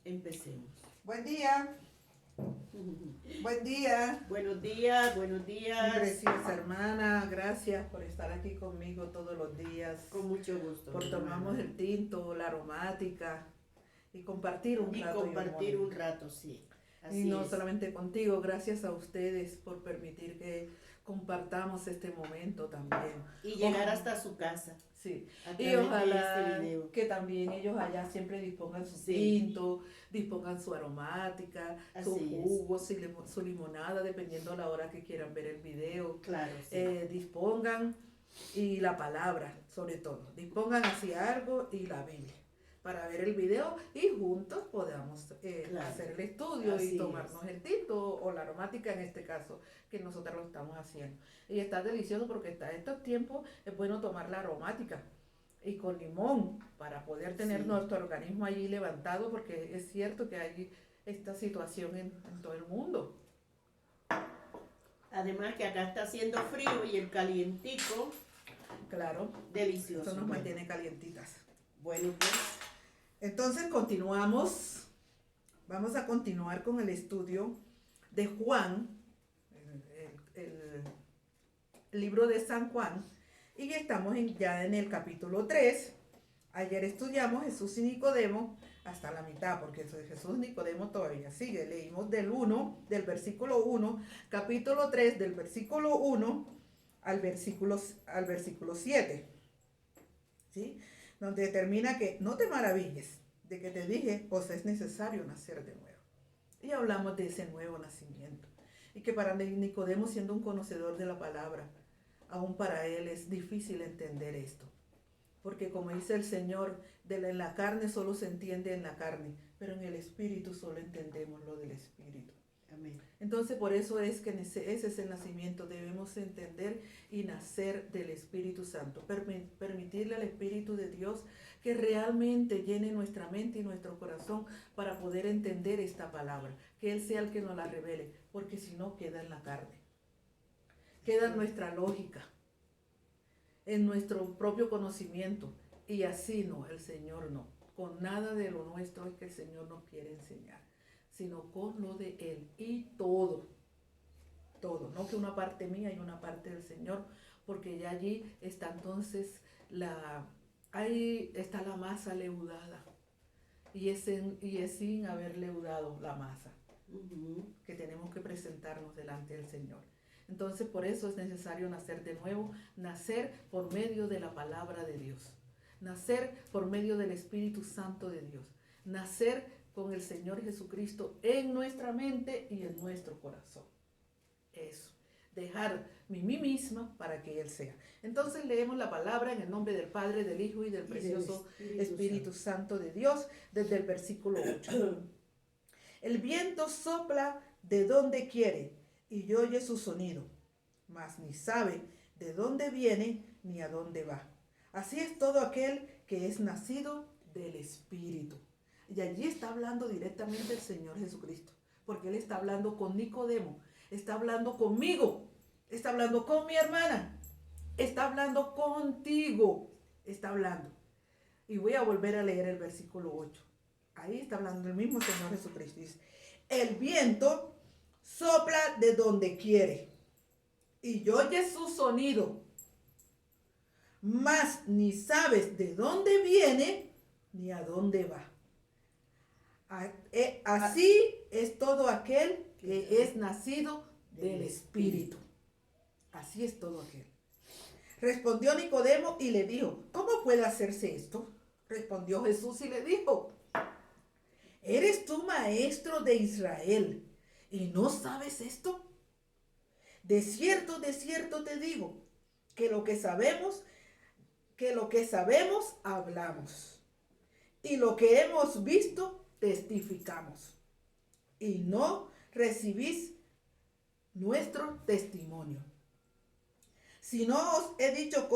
Empecemos. Buen día, buen día. Buenos días, buenos Mi días. preciosa hermana, gracias por estar aquí conmigo todos los días. Con mucho gusto. Por mi tomarnos hermana. el tinto, la aromática y compartir un Y rato. compartir amor. un rato, sí. Así Y no es. solamente contigo, gracias a ustedes por permitir que compartamos este momento también. Y llegar hasta su casa. Sí, A y través de ojalá este video. que también ellos allá siempre dispongan su Sí. tinto, dispongan su aromática, su Así es. jugo, su limonada, dependiendo la hora que quieran ver el video. Claro, sí. Dispongan, y la palabra, sobre todo, dispongan hacia algo y la Biblia para ver el video y juntos podamos Claro. hacer el estudio Así y tomarnos el tinto o la aromática en este caso, que nosotros lo estamos haciendo. Y está delicioso porque está estos tiempos, es bueno tomar la aromática y con limón para poder tener Sí. nuestro organismo allí levantado, porque es cierto que hay esta situación en todo el mundo. Además que acá está haciendo frío y el calientico, Claro, delicioso. eso nos Bueno. mantiene calientitas. Bueno, pues, Entonces continuamos, vamos a continuar con el estudio de Juan, el libro de San Juan, y estamos ya en el capítulo 3. Ayer estudiamos Jesús y Nicodemo hasta la mitad, porque Jesús y Nicodemo todavía sigue. Leímos del versículo 1, capítulo 3, del versículo 1 al versículo 7. ¿Sí? Donde determina que no te maravilles de que te dije, os es necesario nacer de nuevo. Y hablamos de ese nuevo nacimiento. Y que para Nicodemo, siendo un conocedor de la palabra, aún para él es difícil entender esto. Porque como dice el Señor, en la carne solo se entiende en la carne, pero en el Espíritu solo entendemos lo del Espíritu. amén. Entonces por eso es que ese es el nacimiento, debemos entender y nacer del Espíritu Santo, permitirle al Espíritu de Dios que realmente llene nuestra mente y nuestro corazón para poder entender esta palabra, que Él sea el que nos la revele, porque si no queda en la carne, queda en nuestra lógica, en nuestro propio conocimiento, y así no, el Señor no, con nada de lo nuestro es que el Señor nos quiere enseñar, sino con lo de Él y todo, no que una parte mía y una parte del Señor, porque ya allí está entonces ahí está la masa leudada, y es sin haber leudado la masa, que tenemos que presentarnos delante del Señor. Entonces por eso es necesario nacer de nuevo, nacer por medio de la palabra de Dios, nacer por medio del Espíritu Santo de Dios, nacer con el Señor Jesucristo en nuestra mente y en nuestro corazón. Eso, dejar mí misma para que Él sea. Entonces leemos la palabra en el nombre del Padre, del Hijo y del precioso Espíritu Santo de Dios, desde el versículo 8. El viento sopla de donde quiere y oye su sonido, mas ni sabe de dónde viene ni a dónde va. Así es todo aquel que es nacido del Espíritu. Y allí está hablando directamente el Señor Jesucristo, porque Él está hablando con Nicodemo, está hablando conmigo, está hablando con mi hermana, está hablando contigo, está hablando. Y voy a volver a leer el versículo 8. Ahí está hablando el mismo Señor Jesucristo. Dice, el viento sopla de donde quiere y oye su sonido, mas ni sabes de dónde viene ni a dónde va. Así es todo aquel que es nacido del Espíritu. Así es todo aquel. Respondió Nicodemo y le dijo, ¿cómo puede hacerse esto? Respondió Jesús y le dijo, ¿eres tú maestro de Israel y no sabes esto? De cierto te digo, que lo que sabemos hablamos, y lo que hemos visto testificamos, y no recibís nuestro testimonio. Si os he dicho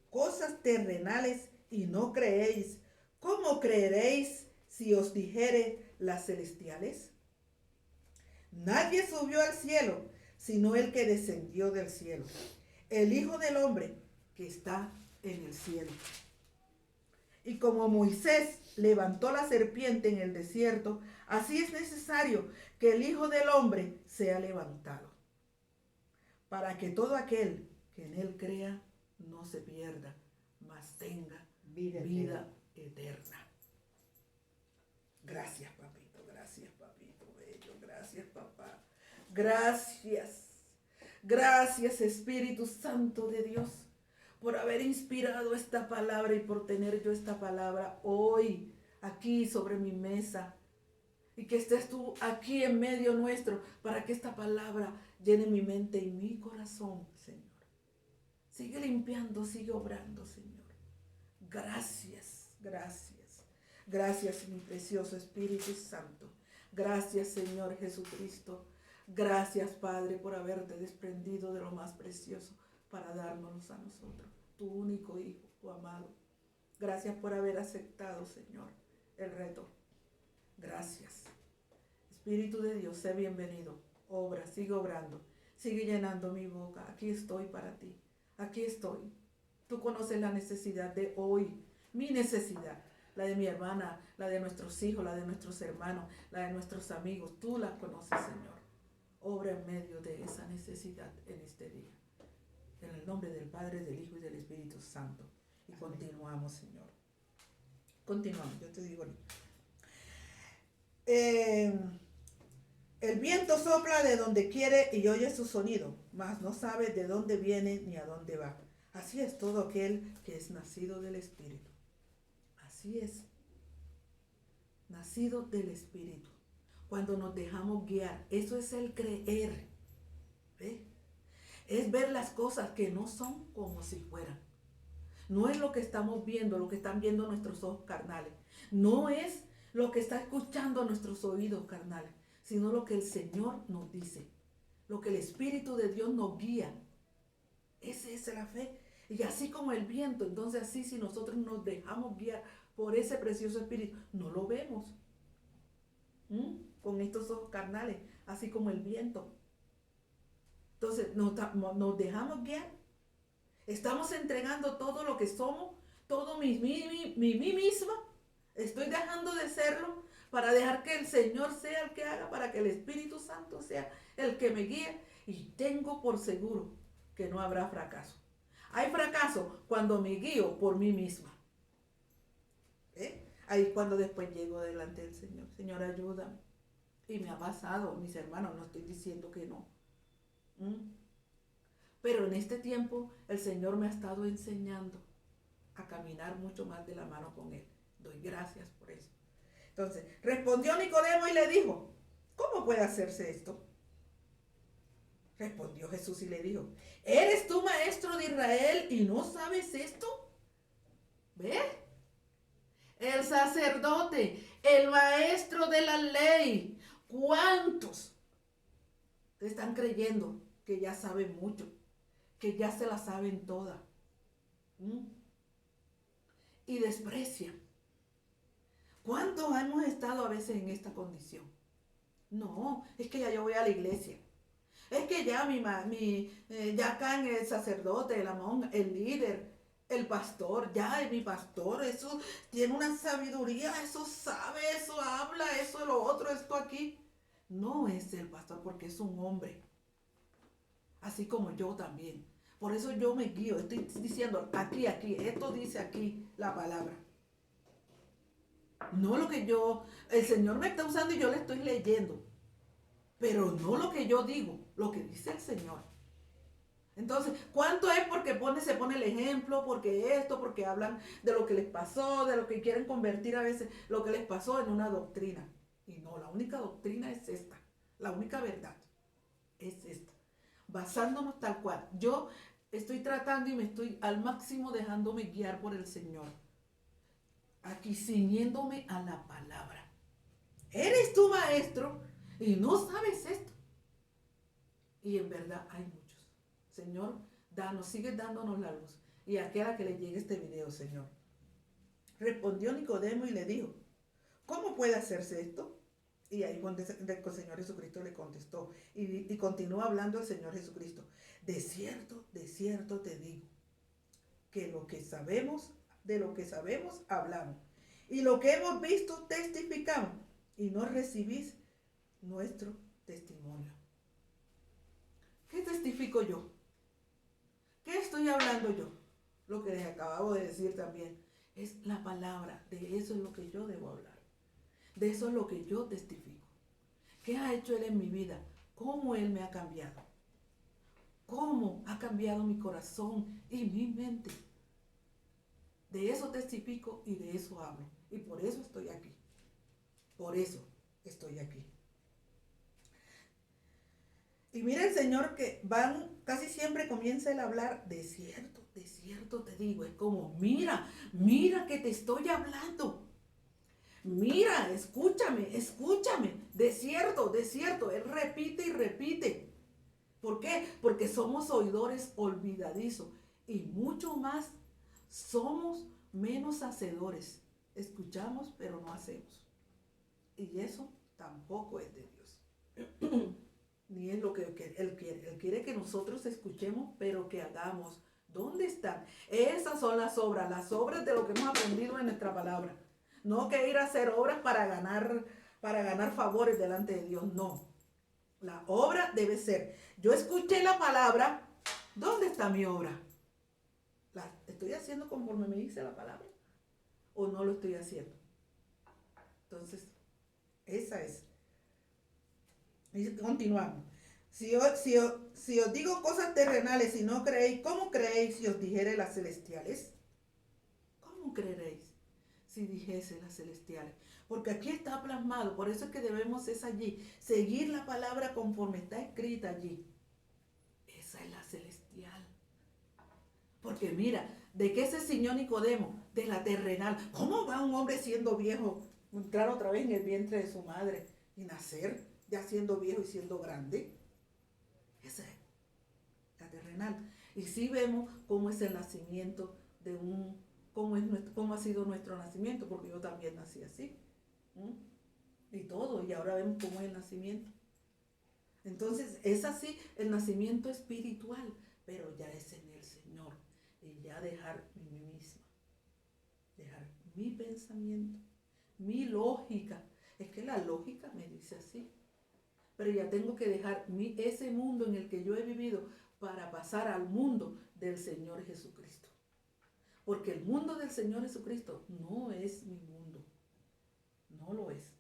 cosas terrenales y no creéis, ¿cómo creeréis si os dijere las celestiales? Nadie subió al cielo, sino el que descendió del cielo, el Hijo del Hombre que está en el cielo. Y como Moisés levantó la serpiente en el desierto, así es necesario que el Hijo del Hombre sea levantado, para que todo aquel que en él crea no se pierda, mas tenga vida eterna. Gracias, papito, bello, gracias, papá. Gracias, Espíritu Santo de Dios, por haber inspirado esta palabra y por tener yo esta palabra hoy aquí sobre mi mesa. Y que estés tú aquí en medio nuestro para que esta palabra llene mi mente y mi corazón, Señor. Sigue limpiando, sigue obrando, Señor. Gracias. Gracias, mi precioso Espíritu Santo. Gracias, Señor Jesucristo. Gracias, Padre, por haberte desprendido de lo más precioso para dárnoslos a nosotros, tu único Hijo, tu amado. Gracias por haber aceptado, Señor, el reto. Gracias. Espíritu de Dios, sé bienvenido. Obra, sigue obrando. Sigue llenando mi boca. Aquí estoy para ti. Aquí estoy. Tú conoces la necesidad de hoy. Mi necesidad. La de mi hermana, la de nuestros hijos, la de nuestros hermanos, la de nuestros amigos. Tú la conoces, Señor. Obra en medio de esa necesidad en este día. En el nombre del Padre, del Hijo y del Espíritu Santo. Y continuamos, Señor. Continuamos. Yo te digo. El viento sopla de donde quiere y oye su sonido, mas no sabe de dónde viene ni a dónde va. Así es todo aquel que es nacido del Espíritu. Así es. Nacido del Espíritu. Cuando nos dejamos guiar, eso es el creer. ¿Ve? Es ver las cosas que no son como si fueran. No es lo que estamos viendo, lo que están viendo nuestros ojos carnales. No es lo que está escuchando nuestros oídos carnales, sino lo que el Señor nos dice, lo que el Espíritu de Dios nos guía. Esa es la fe. Y así como el viento, entonces así si nosotros nos dejamos guiar por ese precioso Espíritu, no lo vemos con estos ojos carnales, así como el viento. Entonces nos dejamos guiar. Estamos entregando todo lo que somos, todo mi misma. Estoy dejando de serlo para dejar que el Señor sea el que haga, para que el Espíritu Santo sea el que me guíe. Y tengo por seguro que no habrá fracaso. Hay fracaso cuando me guío por mí misma. Ahí cuando después llego delante del Señor. Señor, ayúdame. Y me ha pasado, mis hermanos, no estoy diciendo que no. Pero en este tiempo el Señor me ha estado enseñando a caminar mucho más de la mano con Él. Doy gracias por eso. Entonces, respondió Nicodemo y le dijo, ¿cómo puede hacerse esto? Respondió Jesús y le dijo, ¿eres tú maestro de Israel y no sabes esto? ¿Ves? El sacerdote, el maestro de la ley, ¿cuántos te están creyendo que ya saben mucho, que ya se la saben todas? Y desprecian. ¿Cuántos hemos estado a veces en esta condición? No, es que ya yo voy a la iglesia. Es que ya ya acá en el sacerdote, el amón, el líder, el pastor, ya es mi pastor, eso tiene una sabiduría, eso sabe, eso habla, eso lo otro, esto aquí. No es el pastor porque es un hombre, así como yo también. Por eso yo me guío, estoy diciendo aquí, esto dice aquí la palabra. No lo que el Señor me está usando y yo le estoy leyendo. Pero no lo que yo digo, lo que dice el Señor. Entonces, ¿cuánto es porque se pone el ejemplo? Porque hablan de lo que les pasó, de lo que quieren convertir a veces lo que les pasó en una doctrina. Y no, la única doctrina es esta. La única verdad es esta. Basándonos tal cual. Yo estoy tratando y me estoy al máximo dejándome guiar por el Señor. Aquí ciñéndome a la palabra. ¿Eres tu maestro y no sabes esto? Y en verdad hay muchos. Señor, sigue dándonos la luz. Y a aquella que le llegue este video, Señor. Respondió Nicodemo y le dijo, ¿cómo puede hacerse esto? Y ahí el Señor Jesucristo le contestó. Y continúa hablando el Señor Jesucristo. De cierto te digo, que lo que sabemos de lo que sabemos, hablamos. Y lo que hemos visto, testificamos. Y no recibís nuestro testimonio. ¿Qué testifico yo? ¿Qué estoy hablando yo? Lo que les acabo de decir también. Es la palabra. De eso es lo que yo debo hablar. De eso es lo que yo testifico. ¿Qué ha hecho Él en mi vida? ¿Cómo Él me ha cambiado? ¿Cómo ha cambiado mi corazón y mi mente? De eso testifico y de eso hablo. Y por eso estoy aquí. Por eso estoy aquí. Y mira el Señor que casi siempre comienza el hablar de cierto te digo. Es como, mira que te estoy hablando. Mira, escúchame, de cierto. Él repite y repite. ¿Por qué? Porque somos oidores olvidadizos y mucho más somos menos hacedores. Escuchamos, pero no hacemos. Y eso tampoco es de Dios. Ni es lo que Él quiere. Él quiere que nosotros escuchemos, pero que hagamos. ¿Dónde están? Esas son las obras de lo que hemos aprendido en nuestra palabra. No que ir a hacer obras para ganar favores delante de Dios, no. La obra debe ser, yo escuché la palabra, ¿dónde está mi obra? ¿La estoy haciendo conforme me dice la palabra? ¿O no lo estoy haciendo? Entonces, esa es. Y continuamos. Si os digo cosas terrenales y no creéis, ¿cómo creéis si os dijere las celestiales? ¿Cómo creeréis si dijese las celestiales? Porque aquí está plasmado, por eso es que debemos es allí, seguir la palabra conforme está escrita allí. Esa es la celestial. Porque mira, ¿de qué se ciñó Nicodemo? De la terrenal. ¿Cómo va un hombre siendo viejo, entrar otra vez en el vientre de su madre y nacer, ya siendo viejo y siendo grande? Esa es la terrenal. Y sí vemos cómo es el nacimiento de cómo ha sido nuestro nacimiento, porque yo también nací así. Y todo, y ahora vemos cómo es el nacimiento. Entonces, es así el nacimiento espiritual, pero ya es en el Señor. Y ya dejar mí misma, dejar mi pensamiento, mi lógica. Es que la lógica me dice así. Pero ya tengo que dejar ese mundo en el que yo he vivido para pasar al mundo del Señor Jesucristo. Porque el mundo del Señor Jesucristo no es mi mundo. No lo es.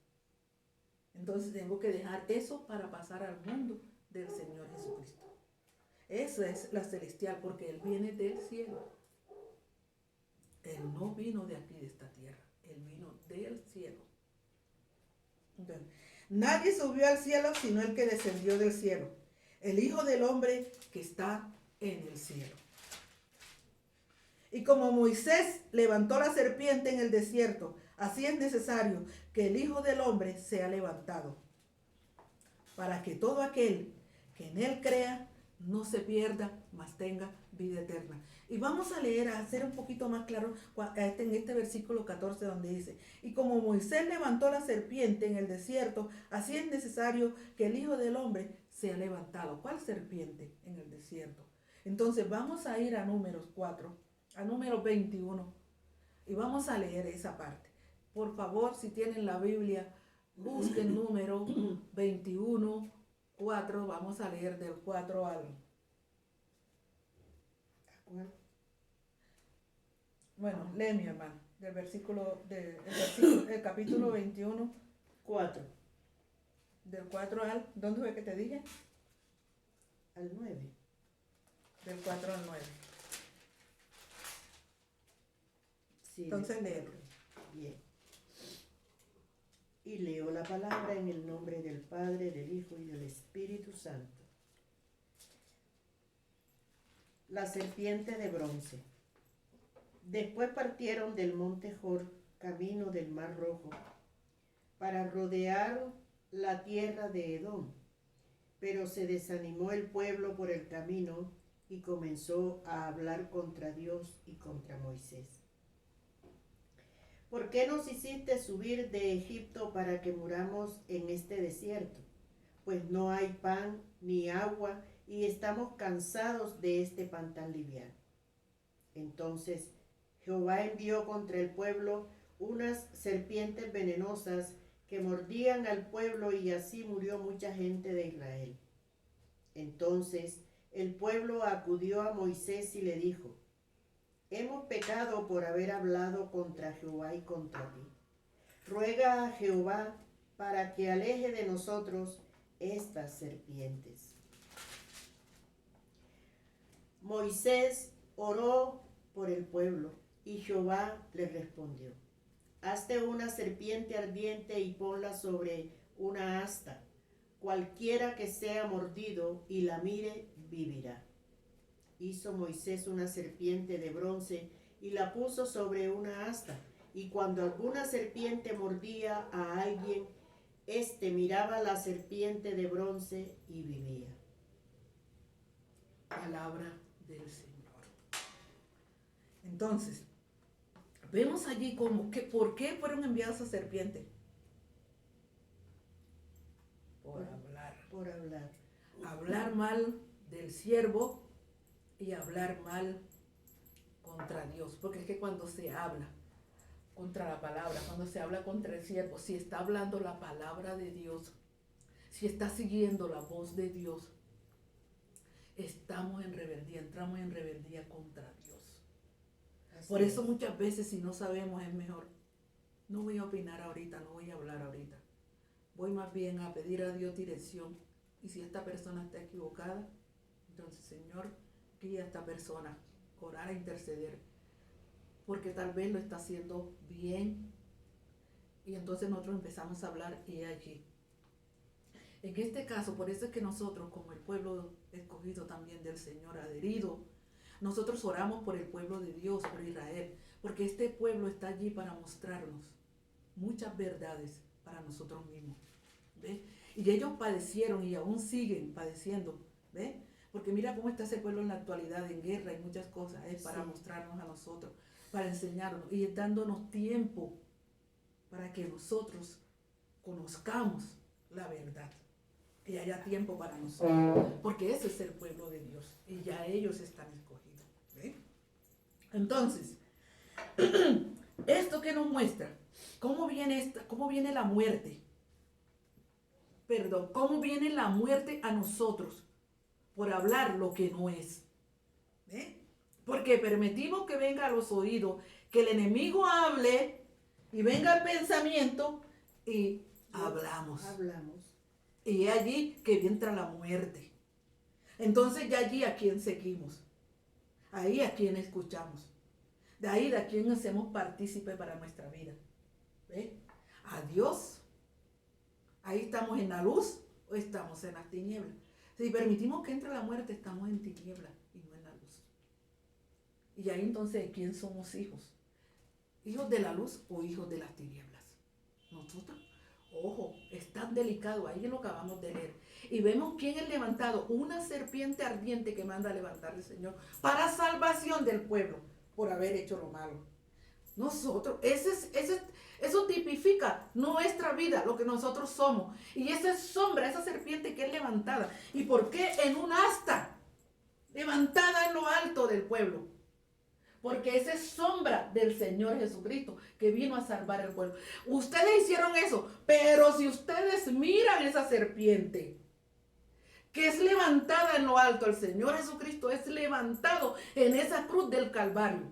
Entonces tengo que dejar eso para pasar al mundo del Señor Jesucristo. Esa es la celestial, porque Él viene del cielo. Él no vino de aquí, de esta tierra. Él vino del cielo. Entonces, nadie subió al cielo sino el que descendió del cielo, el Hijo del Hombre que está en el cielo. Y como Moisés levantó la serpiente en el desierto, así es necesario que el Hijo del Hombre sea levantado, para que todo aquel que en él crea no se pierda, mas tenga vida eterna. Y vamos a leer, a hacer un poquito más claro en este versículo 14 donde dice, y como Moisés levantó la serpiente en el desierto, así es necesario que el Hijo del Hombre sea levantado. ¿Cuál serpiente en el desierto? Entonces vamos a ir a Números 4, a Números 21, y vamos a leer esa parte. Por favor, si tienen la Biblia, busquen Número 21, 4, vamos a leer del 4 al... Bueno, lee mi hermano, del el capítulo 21, 4 del 4 al... ¿Dónde fue que te dije? al 9. Del 4 al 9. Sí, Entonces léelo. Bien. Y leo la palabra en el nombre del Padre, del Hijo y del Espíritu Santo. La serpiente de bronce. Después partieron del monte Jor, camino del Mar Rojo, para rodear la tierra de Edom. Pero se desanimó el pueblo por el camino y comenzó a hablar contra Dios y contra Moisés. ¿Por qué nos hiciste subir de Egipto para que muramos en este desierto? Pues no hay pan ni agua y estamos cansados de este pan tan liviano. Entonces Jehová envió contra el pueblo unas serpientes venenosas que mordían al pueblo y así murió mucha gente de Israel. Entonces el pueblo acudió a Moisés y le dijo: hemos pecado por haber hablado contra Jehová y contra ti. Ruega a Jehová para que aleje de nosotros estas serpientes. Moisés oró por el pueblo y Jehová le respondió: hazte una serpiente ardiente y ponla sobre una asta. Cualquiera que sea mordido y la mire, vivirá. Hizo Moisés una serpiente de bronce y la puso sobre una asta. Y cuando alguna serpiente mordía a alguien, éste miraba la serpiente de bronce y vivía. Palabra del Señor. Entonces, vemos allí como que por qué fueron enviadas esas serpientes. Por hablar. Por hablar. Hablar mal del siervo y hablar mal contra Dios. Porque es que cuando se habla contra la palabra, cuando se habla contra el siervo, si está hablando la palabra de Dios, si está siguiendo la voz de Dios, estamos en rebeldía, entramos en rebeldía contra Dios. Por eso muchas veces, si no sabemos, es mejor: no voy a opinar ahorita, no voy a hablar ahorita. Voy más bien a pedir a Dios dirección. Y si esta persona está equivocada, entonces, Señor, guía a esta persona, orar a interceder, porque tal vez lo está haciendo bien. Y entonces nosotros empezamos a hablar y allí. En este caso, por eso es que nosotros, como el pueblo escogido también del Señor, adherido, nosotros oramos por el pueblo de Dios, por Israel, porque este pueblo está allí para mostrarnos muchas verdades para nosotros mismos. ¿Ve? Y ellos padecieron y aún siguen padeciendo. ¿Ve? Porque mira cómo está ese pueblo en la actualidad, en guerra y muchas cosas. Es para mostrarnos a nosotros, para enseñarnos y dándonos tiempo para que nosotros conozcamos la verdad. Y haya tiempo para nosotros, porque ese es el pueblo de Dios y ya ellos están escogidos. ¿Ve? Entonces, esto que nos muestra, cómo viene la muerte. Cómo viene la muerte a nosotros por hablar lo que no es. ¿Ve? Porque permitimos que venga a los oídos, que el enemigo hable y venga el pensamiento y hablamos. Y es allí que entra la muerte. Entonces ya allí a quién seguimos. Ahí a quién escuchamos. De ahí a quién hacemos partícipe para nuestra vida. ¿Ve? A Dios. Ahí estamos en la luz o estamos en las tinieblas. Si permitimos que entre la muerte, estamos en tinieblas y no en la luz. Y ahí entonces, ¿de quién somos hijos? ¿Hijos de la luz o hijos de las tinieblas? Nosotros. Ojo, es tan delicado, ahí lo acabamos de leer. Y vemos quién es levantado, una serpiente ardiente que manda a levantar el Señor para salvación del pueblo por haber hecho lo malo. Nosotros, eso tipifica nuestra vida, lo que nosotros somos. Y esa sombra, esa serpiente que es levantada. ¿Y por qué en un asta? Levantada en lo alto del pueblo. Porque esa es sombra del Señor Jesucristo que vino a salvar al pueblo. Ustedes hicieron eso, pero si ustedes miran esa serpiente que es levantada en lo alto, el Señor Jesucristo es levantado en esa cruz del Calvario.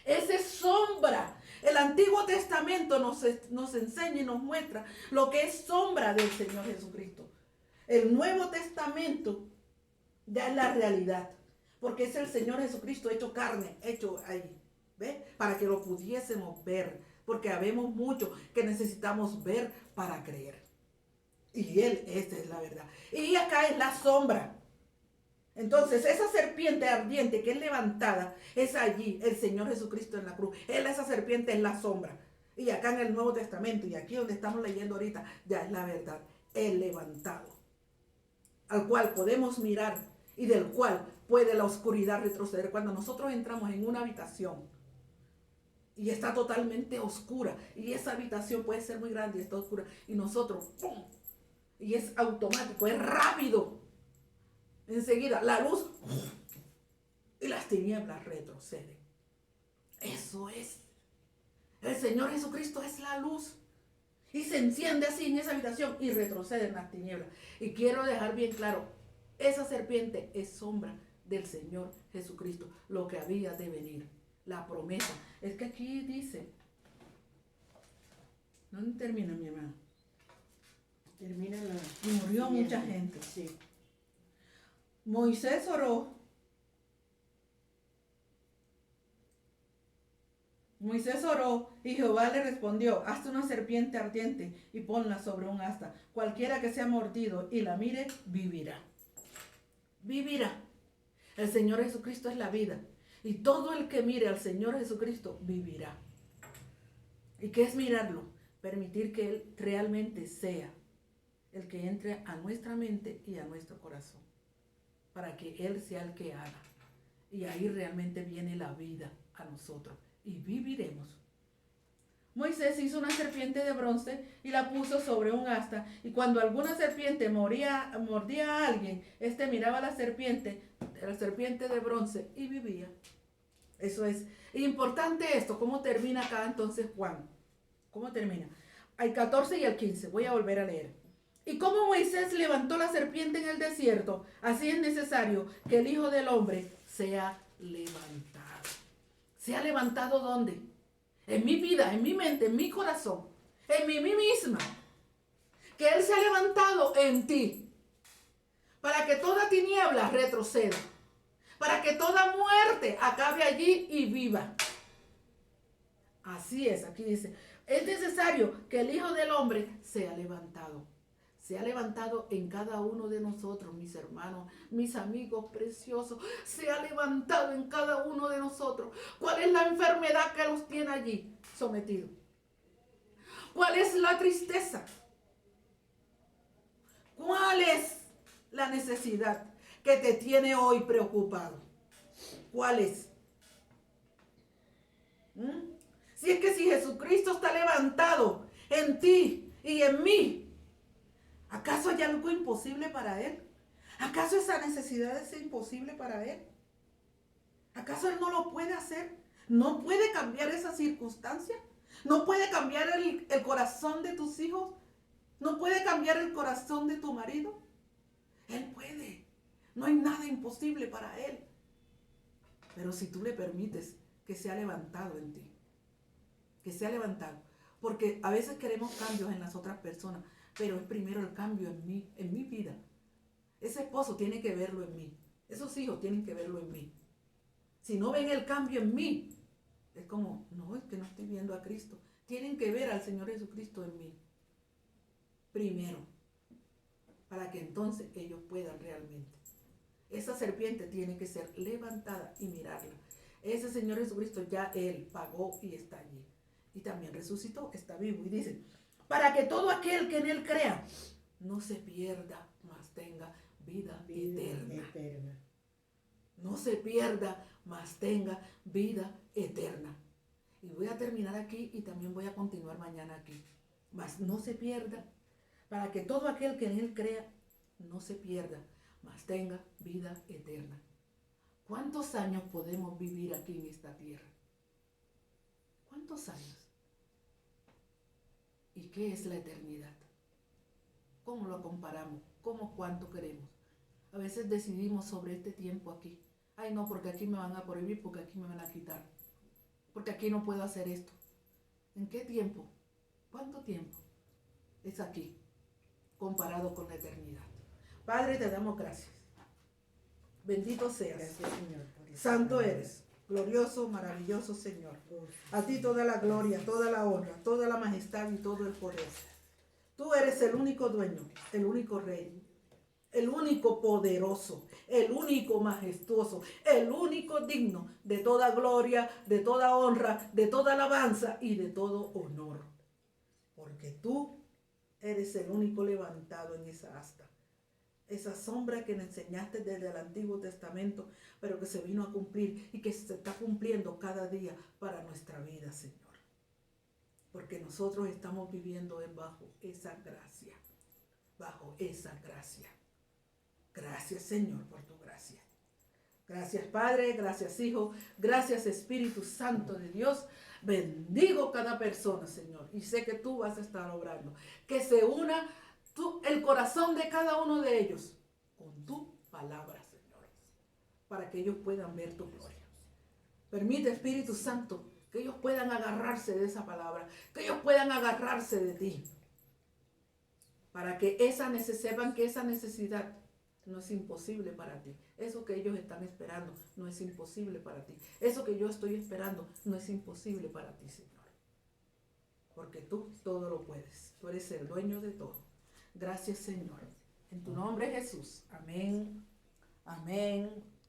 Esa es sombra. El Antiguo Testamento nos enseña y nos muestra lo que es sombra del Señor Jesucristo. El Nuevo Testamento ya es la realidad. Porque es el Señor Jesucristo hecho carne, hecho ahí, ¿ve? Para que lo pudiésemos ver, porque habemos mucho que necesitamos ver para creer. Y esta es la verdad. Y acá es la sombra. Entonces, esa serpiente ardiente que es levantada, es allí el Señor Jesucristo en la cruz. Esa serpiente es la sombra. Y acá en el Nuevo Testamento, y aquí donde estamos leyendo ahorita, ya es la verdad. El levantado, al cual podemos mirar y del cual puede la oscuridad retroceder. Cuando nosotros entramos en una habitación y está totalmente oscura, y esa habitación puede ser muy grande y está oscura, y nosotros, ¡pum!, y es automático, es rápido, enseguida la luz y las tinieblas retroceden. Eso es. El Señor Jesucristo es la luz. Y se enciende así en esa habitación y retrocede en las tinieblas. Y quiero dejar bien claro, esa serpiente es sombra del Señor Jesucristo, lo que había de venir, la promesa. Es que aquí dice, ¿dónde termina, mi hermano? Termina la... Y murió siguiente. mucha gente. Sí. Moisés oró. Moisés oró y Jehová le respondió, hazte una serpiente ardiente y ponla sobre un asta. Cualquiera que sea mordido y la mire, vivirá. Vivirá. El Señor Jesucristo es la vida. Y todo el que mire al Señor Jesucristo vivirá. ¿Y qué es mirarlo? Permitir que Él realmente sea el que entre a nuestra mente y a nuestro corazón. Para que Él sea el que haga. Y ahí realmente viene la vida a nosotros. Y viviremos. Moisés hizo una serpiente de bronce y la puso sobre un asta. Y cuando alguna serpiente mordía a alguien, este miraba a la serpiente de bronce y vivía. Eso es importante esto. ¿Cómo termina acá entonces Juan? ¿Cómo termina? Al 14 y al 15. Voy a volver a leer. Y como Moisés levantó la serpiente en el desierto, así es necesario que el Hijo del Hombre sea levantado. ¿Sea levantado dónde? En mi vida, en mi mente, en mi corazón, en mí misma. Que Él sea levantado en ti. Para que toda tiniebla retroceda. Para que toda muerte acabe allí y viva. Así es, aquí dice, es necesario que el Hijo del Hombre sea levantado. Sea levantado en cada uno de nosotros, mis hermanos, mis amigos preciosos. Sea levantado en cada uno de nosotros. ¿Cuál es la enfermedad que los tiene allí sometidos? ¿Cuál es la tristeza? ¿Cuál es la necesidad que te tiene hoy preocupado? ¿Cuál es? Si es que si Jesucristo está levantado en ti y en mí, ¿acaso hay algo imposible para Él? ¿Acaso esa necesidad es imposible para Él? ¿Acaso Él no lo puede hacer? ¿No puede cambiar esa circunstancia? ¿No puede cambiar el corazón de tus hijos? ¿No puede cambiar el corazón de tu marido? Él puede. No hay nada imposible para Él. Pero si tú le permites que sea levantado en ti, que sea levantado. Porque a veces queremos cambios en las otras personas, pero es primero el cambio en mi vida. Ese esposo tiene que verlo en mí. Esos hijos tienen que verlo en mí. Si no ven el cambio en mí, es como, no, es que no estoy viendo a Cristo. Tienen que ver al Señor Jesucristo en mí. Primero. Para que entonces ellos puedan realmente. Esa serpiente tiene que ser levantada y mirarla. Ese Señor Jesucristo ya Él pagó y está allí. Y también resucitó, está vivo. Y dice, para que todo aquel que en Él crea no se pierda, mas tenga vida eterna. No se pierda, mas tenga vida eterna. Y voy a terminar aquí y también voy a continuar mañana aquí. Mas no se pierda, para que todo aquel que en Él crea no se pierda, mas tenga vida eterna. ¿Cuántos años podemos vivir aquí en esta tierra? ¿Cuántos años? ¿Y qué es la eternidad? ¿Cómo lo comparamos? ¿Cuánto queremos? A veces decidimos sobre este tiempo aquí. Ay, no, porque aquí me van a prohibir, porque aquí me van a quitar. Porque aquí no puedo hacer esto. ¿En qué tiempo? ¿Cuánto tiempo es aquí comparado con la eternidad? Padre, te damos gracias. Bendito seas. Gracias, Señor. Santo eres. Glorioso, maravilloso Señor. A ti toda la gloria, toda la honra, toda la majestad y todo el poder. Tú eres el único dueño, el único rey, el único poderoso, el único majestuoso, el único digno de toda gloria, de toda honra, de toda alabanza y de todo honor. Porque tú eres el único levantado en esa asta. Esa sombra que me enseñaste desde el Antiguo Testamento, pero que se vino a cumplir y que se está cumpliendo cada día para nuestra vida, Señor. Porque nosotros estamos viviendo bajo esa gracia, bajo esa gracia. Gracias, Señor, por tu gracia. Gracias Padre, gracias Hijo, gracias Espíritu Santo de Dios. Bendigo cada persona, Señor, y sé que tú vas a estar obrando. Que se una el corazón de cada uno de ellos con tu palabra, Señor, para que ellos puedan ver tu gloria. Permite, Espíritu Santo, que ellos puedan agarrarse de esa palabra, que ellos puedan agarrarse de ti, para que sepan que esa necesidad no es imposible para ti. Eso que ellos están esperando no es imposible para ti. Eso que yo estoy esperando no es imposible para ti, Señor. Porque tú todo lo puedes. Tú eres el dueño de todo. Gracias, Señor. En tu nombre, Jesús. Amén. Amén.